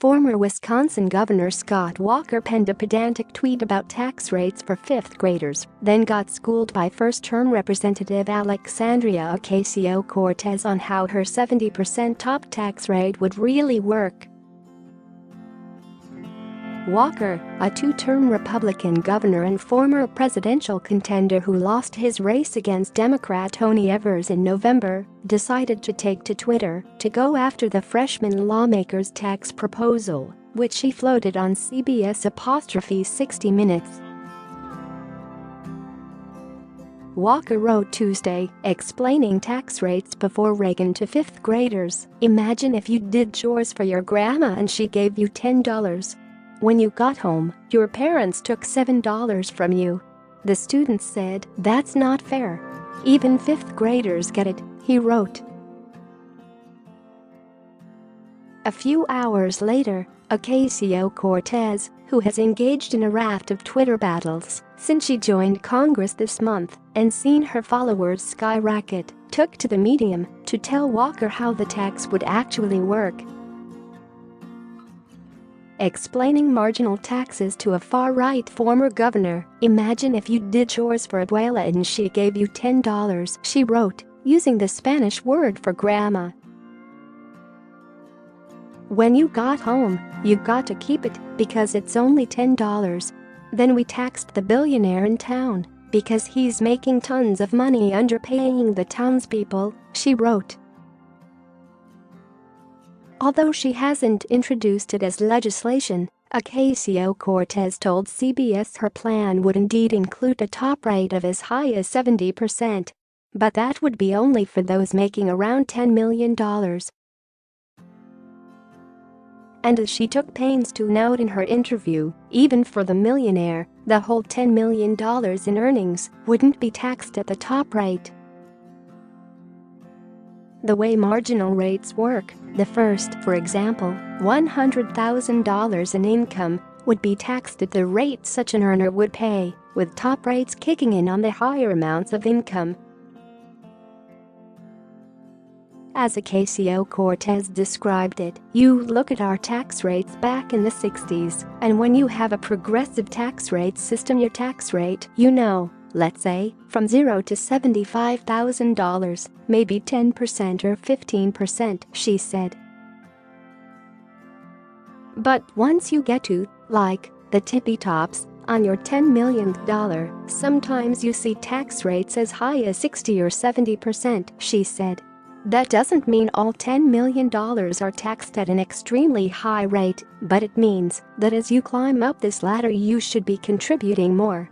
Former Wisconsin Governor Scot Walker penned a pedantic tweet about tax rates for fifth graders, then got schooled by first-term Representative Alexandria Ocasio-Cortez on how her 70% top tax rate would really work. Walker, a two-term Republican governor and former presidential contender who lost his race against Democrat Tony Evers in November, decided to take to Twitter to go after the freshman lawmaker's tax proposal, which she floated on CBS' 60 Minutes. Walker wrote Tuesday, explaining tax rates before Reagan to fifth graders. "Imagine if you did chores for your grandma and she gave you $10. When you got home, your parents took $7 from you." The student said, "That's not fair. Even fifth graders get it," he wrote. A few hours later, Ocasio-Cortez, who has engaged in a raft of Twitter battles since she joined Congress this month and seen her followers skyrocket, took to the medium to tell Walker how the tax would actually work. Explaining marginal taxes to a far-right former governor, "Imagine if you did chores for abuela and she gave you $10, she wrote, using the Spanish word for grandma. "When you got home, you got to keep it because it's only $10. Then we taxed the billionaire in town because he's making tons of money underpaying the townspeople," she wrote. Although she hasn't introduced it as legislation, Ocasio-Cortez told CBS her plan would indeed include a top rate of as high as 70%. But that would be only for those making around $10 million. And as she took pains to note in her interview, even for the millionaire, the whole $10 million in earnings wouldn't be taxed at the top rate. The way marginal rates work, the first, for example, $100,000 in income, would be taxed at the rate such an earner would pay, with top rates kicking in on the higher amounts of income. As Ocasio-Cortez described it, "You look at our tax rates back in the 60s, and when you have a progressive tax rate system, your tax rate, let's say, from $0 to $75,000, maybe 10% or 15%, she said. But once you get to, like, the tippy tops, on your $10 million, sometimes you see tax rates as high as 60 or 70%, she said. That doesn't mean all $10 million are taxed at an extremely high rate, but it means that as you climb up this ladder you should be contributing more."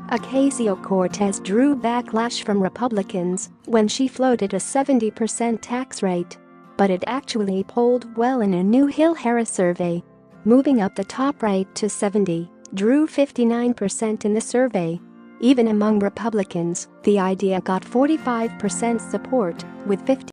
Ocasio-Cortez drew backlash from Republicans when she floated a 70% tax rate. But it actually polled well in a new Hill-Harris survey. Moving up the top rate to 70 drew 59% in the survey. Even among Republicans, the idea got 45% support, with 50%